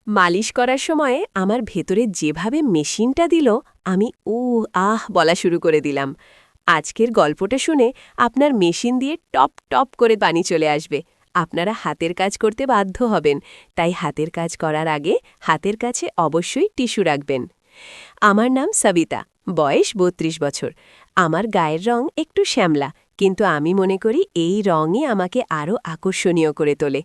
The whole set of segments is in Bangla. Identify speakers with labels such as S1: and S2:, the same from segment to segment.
S1: মালিশ করার সময় আমার ভেতরে যেভাবে মেশিনটা দিল, আমি বলা শুরু করে দিলাম। আজকের গল্পটা শুনে আপনার মেশিন দিয়ে টপ টপ করে পানি চলে আসবে। আপনারা হাতের কাজ করতে বাধ্য হবেন, তাই হাতের কাজ করার আগে হাতের কাছে অবশ্যই টিস্যু রাখবেন। আমার নাম সবিতা, বয়স ৩২ বছর। আমার গায়ের রং একটু শ্যামলা, কিন্তু আমি মনে করি এই রঙই আমাকে আরও আকর্ষণীয় করে তোলে।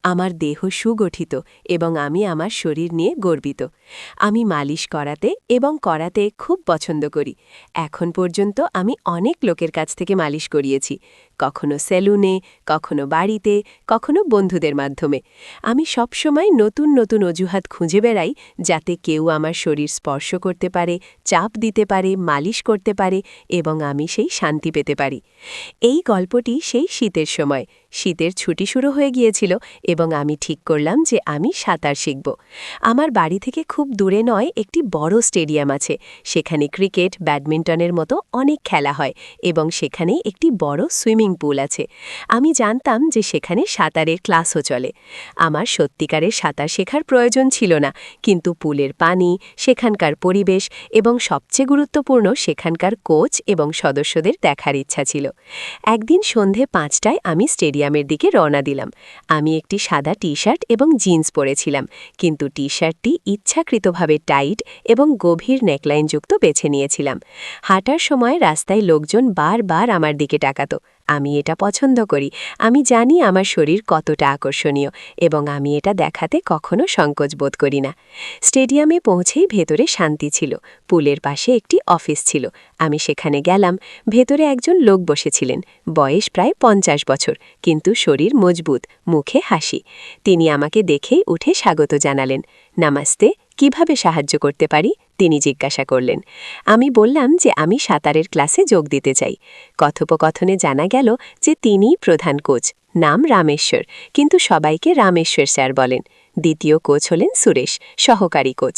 S1: আমার দেহ সুগঠিত এবং আমি আমার শরীর নিয়ে গর্বিত। আমি মালিশ করাতে খুব পছন্দ করি। এখন পর্যন্ত আমি অনেক লোকের কাছ থেকে মালিশ করিয়েছি, কখনো সেলুনে, কখনো বাড়িতে, কখনো বন্ধুদের মাধ্যমে। আমি সবসময় নতুন নতুন অজুহাত খুঁজে বেড়াই, যাতে কেউ আমার শরীর স্পর্শ করতে পারে, চাপ দিতে পারে, মালিশ করতে পারে এবং আমি সেই শান্তি পেতে পারি। এই গল্পটি সেই শীতের সময়। শীতের ছুটি শুরু হয়ে গিয়েছিল এবং আমি ঠিক করলাম যে আমি সাঁতার শিখব। আমার বাড়ি থেকে খুব দূরে নয়, একটি বড় স্টেডিয়াম আছে। সেখানে ক্রিকেট, ব্যাডমিন্টনের মতো অনেক খেলা হয় এবং সেখানেই একটি বড় সুইমিং পুল আছে। আমি জানতাম যে সেখানে সাঁতারের ক্লাসও চলে। আমার সত্যিকারের সাঁতার শেখার প্রয়োজন ছিল না, কিন্তু পুলের পানি, সেখানকার পরিবেশ এবং সবচেয়ে গুরুত্বপূর্ণ সেখানকার কোচ এবং সদস্যদের দেখার ইচ্ছা ছিল। একদিন সন্ধে ৫টায় আমি স্টেডিয়ামের দিকে রওনা দিলাম। আমি একটি সাদা টি-শার্ট এবং জিন্স পরেছিলাম, কিন্তু টি-শার্টটি ইচ্ছাকৃতভাবে টাইট এবং গভীর নেকলাইনযুক্ত বেছে নিয়েছিলাম। হাঁটার সময় রাস্তায় লোকজন বারবার আমার দিকে তাকাত। আমি এটা পছন্দ করি। আমি জানি আমার শরীর কতটা আকর্ষণীয় এবং আমি এটা দেখাতে কখনো সংকোচ বোধ করি না। স্টেডিয়ামে পৌঁছেই ভেতরে শান্তি ছিল। পুলের পাশে একটি অফিস ছিল। আমি সেখানে গেলাম। ভেতরে একজন লোক বসেছিলেন, বয়স প্রায় ৫০ বছর, কিন্তু শরীর মজবুত, মুখে হাসি। তিনি আমাকে দেখেই উঠে স্বাগত জানালেন। নমস্তে, কিভাবে সাহায্য করতে পারি? তিনি জিজ্ঞাসা করলেন। আমি বললাম যে আমি সাঁতারের ক্লাসে যোগ দিতে চাই। কথোপকথনে জানা গেল যে তিনিই প্রধান কোচ। নাম রামেশ্বর, কিন্তু সবাইকে রামেশ্বর স্যার বলেন। দ্বিতীয় কোচ হলেন সুরেশ, সহকারী কোচ।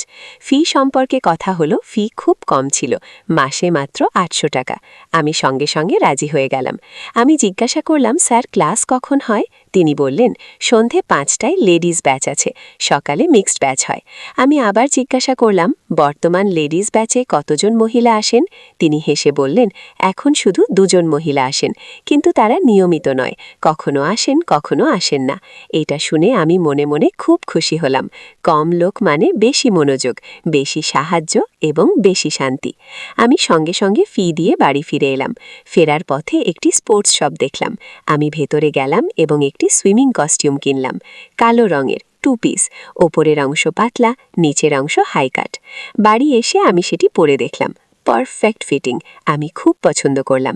S1: ফি সম্পর্কে কথা হলো। ফি খুব কম ছিল, মাসে মাত্র ৮০০ টাকা। আমি সঙ্গে সঙ্গে রাজি হয়ে গেলাম। আমি জিজ্ঞাসা করলাম, স্যার ক্লাস কখন হয়? তিনি বললেন, সন্ধে ৫টায় লেডিজ ব্যাচ আছে, সকালে মিক্সড ব্যাচ হয়। আমি আবার জিজ্ঞাসা করলাম, বর্তমান লেডিজ ব্যাচে কতজন মহিলা আসেন? তিনি হেসে বললেন, এখন শুধু ২জন মহিলা আসেন, কিন্তু তারা নিয়মিত নয়, কখনো আসেন কখনো আসেন না। এটা শুনে আমি মনে মনে খুব খুশি হলাম। কম লোক মানে বেশি মনোযোগ, বেশি সাহায্য এবং বেশি শান্তি। আমি সঙ্গে সঙ্গে ফি দিয়ে বাড়ি ফিরে এলাম। ফেরার পথে একটি স্পোর্টস শপ দেখলাম। আমি ভেতরে গেলাম এবং একটি সুইমিং কস্টিউম কিনলাম, কালো রঙের 2 পিস। ওপরের অংশ পাতলা, নিচের অংশ হাই কাট। বাড়ি এসে আমি সেটি পরে দেখলাম, পারফেক্ট ফিটিং। আমি খুব পছন্দ করলাম।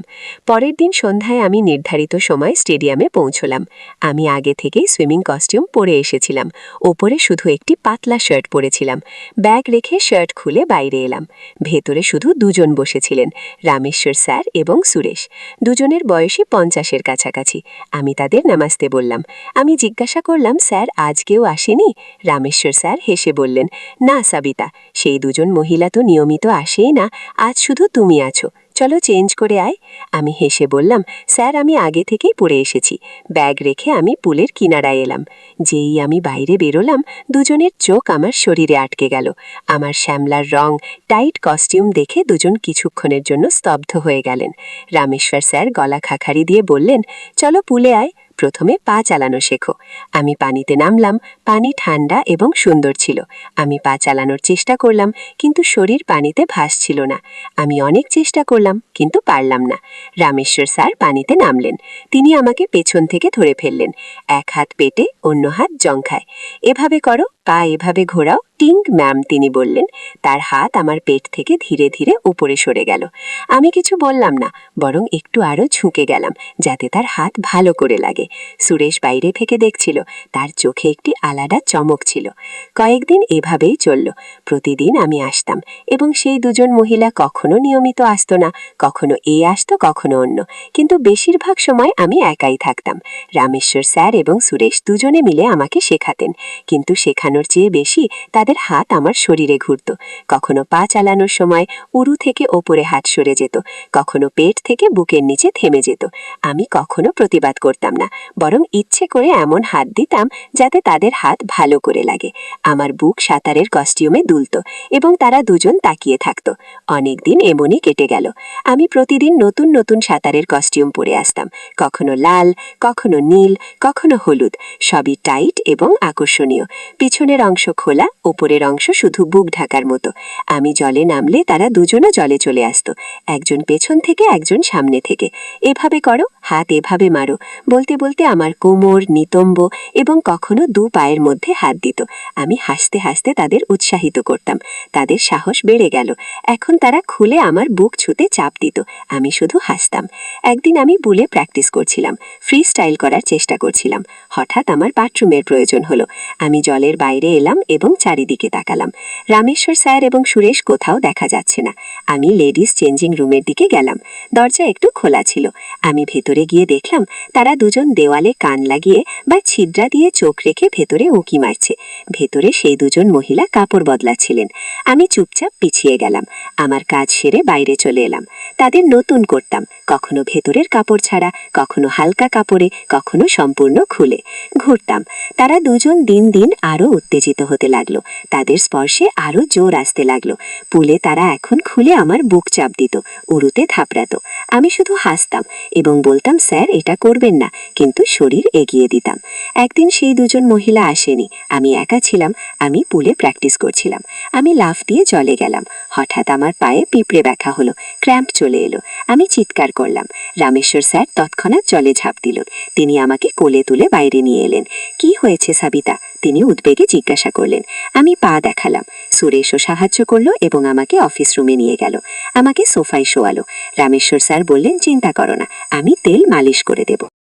S1: পরের দিন সন্ধ্যায় আমি নির্ধারিত সময় স্টেডিয়ামে পৌঁছলাম। আমি আগে থেকেই সুইমিং কস্টিউম পরে এসেছিলাম। ওপরে শুধু একটি পাতলা শার্ট পরেছিলাম। ব্যাগ রেখে শার্ট খুলে বাইরে এলাম। ভেতরে শুধু ২জন বসেছিলেন, রামেশ্বর স্যার এবং সুরেশ। দুজনের বয়সী ৫০-এর কাছাকাছি। আমি তাদের নমস্তে বললাম। আমি জিজ্ঞাসা করলাম, স্যার আজ কেউ আসেনি? রামেশ্বর স্যার হেসে বললেন, না সবিতা, সেই ২জন মহিলা তো নিয়মিত আসেই না, আজ শুধু তুমি আছো, চলো চেঞ্জ করে আয়। আমি হেসে বললাম, স্যার আমি আগে থেকেই পরে এসেছি। ব্যাগ রেখে আমি পুলের কিনারায় এলাম। যেই আমি বাইরে বেরোলাম, ২জনের চোখ আমার শরীরে আটকে গেল। আমার শ্যামলার রং, টাইট কস্টিউম দেখে ২জন কিছুক্ষণের জন্য স্তব্ধ হয়ে গেলেন। রামেশ্বর স্যার গলা খাকারি দিয়ে বললেন, চলো পুলে আয়, প্রথমে পা চালানো শেখো। আমি পানিতে নামলাম। পানি ঠান্ডা এবং সুন্দর ছিল। আমি পা চালানোর চেষ্টা করলাম, কিন্তু শরীর পানিতে ভাসছিল না। আমি অনেক চেষ্টা করলাম, কিন্তু পারলাম না। রামেশ্বর স্যার পানিতে নামলেন। তিনি আমাকে পেছন থেকে ধরে ফেললেন। এক হাত পেটে, অন্য হাত জংঘায়। এভাবে করো, পা এভাবে ঘোরাও, টিং ম্যাম, তিনি বললেন। তার হাত আমার পেট থেকে ধীরে ধীরে উপরে সরে গেল। আমি কিছু বললাম না, বরং একটু আরো ঝুঁকে গেলাম, যাতে তার হাত ভালো করে লাগে। সুরেশ বাইরে থেকে দেখছিল। তার চোখে একটি আলাদা চমক ছিল। কয়েকদিন এভাবেই চলল। প্রতিদিন আমি আসতাম এবং সেই ২জন মহিলা কখনো নিয়মিত আসত না, কখনো এ আসত, কখনো অন্য, কিন্তু বেশিরভাগ সময় আমি একাই থাকতাম। রামেশ্বর স্যার এবং সুরেশ ২জনে মিলে আমাকে শেখাতেন, কিন্তু শেখানোর চালানোর চেয়ে বেশি তাদের হাত আমার শরীরে ঘুরত। কখনো পা চালানোর সময় উরু থেকে ওপরে হাত সরে যেত, কখনো পেট থেকে বুকের নিচে থেমে যেত। আমি কখনো প্রতিবাদ করতাম না, বরং ইচ্ছে করে এমন হাত দিতাম যাতে তাদের হাত ভালো করে লাগে। আমার বুক সাঁতারের কস্টিউমে দুলত এবং তারা দুজন তাকিয়ে থাকত। অনেকদিন এমনই কেটে গেল। আমি প্রতিদিন নতুন নতুন সাঁতারের কস্টিউম পরে আসতাম, কখনো লাল, কখনো নীল, কখনো হলুদ, সবই টাইট এবং আকর্ষণীয়। পিছনের অংশ খোলা, ওপরের অংশ শুধু বুক ঢাকার মতো। আমি জলে নামলে তারা দুজনও জলে চলে আসতো, একজন পেছন থেকে একজন সামনে থেকে। এভাবে করো, হাত এভাবে মারো বলতে বলতে আমার কোমর, নিতম্ব এবং কখনো দু পায়ের মধ্যে হাত দিত। আমি হাসতে হাসতে তাদের উৎসাহিত করতাম। তাদের সাহস বেড়ে গেল। এখন তারা খুলে আমার বুক ছুঁতে চাপ দিত, আমি শুধু হাসতাম। একদিন আমি পুলে প্র্যাকটিস করছিলাম, ফ্রি স্টাইল করার চেষ্টা করছিলাম। হঠাৎ আমার বাথরুমের প্রয়োজন হলো। আমি জলের বাইরে এলাম এবং চারিদিকে তাকালাম। রামেশ্বর স্যার এবং সুরেশ কোথাও দেখা যাচ্ছে না। আমি লেডিস চেঞ্জিং রুমের দিকে গেলাম। দরজা একটু খোলা ছিল। আমি ভেতরে গিয়ে দেখলাম তারা দুজন দেওয়ালে কান লাগিয়ে বা ছিদ্রা দিয়ে চোখ রেখে ভেতরে উঁকি মারছে। ভেতরে সেই দুজন মহিলা কাপড় বদলাচ্ছিলেন। আমি চুপচাপ পিছিয়ে গেলাম। আমার কাজ সেরে বাইরে চলে এলাম। তাদের নতুন করতাম, কখনো ভেতরের কাপড় ছাড়া, কখনো হালকা কাপড়ে, কখনো সম্পূর্ণ খুলে ঘুরতাম। তারা দুজন দিন দিন আরো উত্তেজিত হতে লাগলো। তাদের স্পর্শে আরো জোর আসতে লাগলো। পুলে তারা এখন খুলে আমার বুক চাপ দিত, উড়ুতে থাপড়াতো। আমি শুধু হাসতাম এবং বলতাম, স্যার এটা করবেন না, কিন্তু শরীর এগিয়ে দিতাম। একদিন সেই দুজন মহিলা আসেনি। আমি একা ছিলাম। আমি পুলে প্র্যাকটিস করছিলাম। আমি লাফ দিয়ে জলে গেলাম। হঠাৎ আমার পায়ে পিঁপড়ে ব্যথা হলো, ক্র্যাম্প চলে এলো। আমি চিৎকার করলাম। রামেশ্বর স্যার তৎক্ষণাৎ জলে ঝাঁপ দিল। তিনি আমাকে কোলে তুলে বাইরে নিয়ে এলেন। কি হয়েছে সাবিতা? তিনি উদ্বেগে জিজ্ঞাসা করলেন। আমি পা দেখালাম। সুরেশও সাহায্য করলো এবং আমাকে অফিস রুমে নিয়ে গেল। আমাকে সোফায় শোয়ালো। রামেশ্বর স্যার বললেন, চিন্তা করো না, আমি তেল মালিশ করে দেব।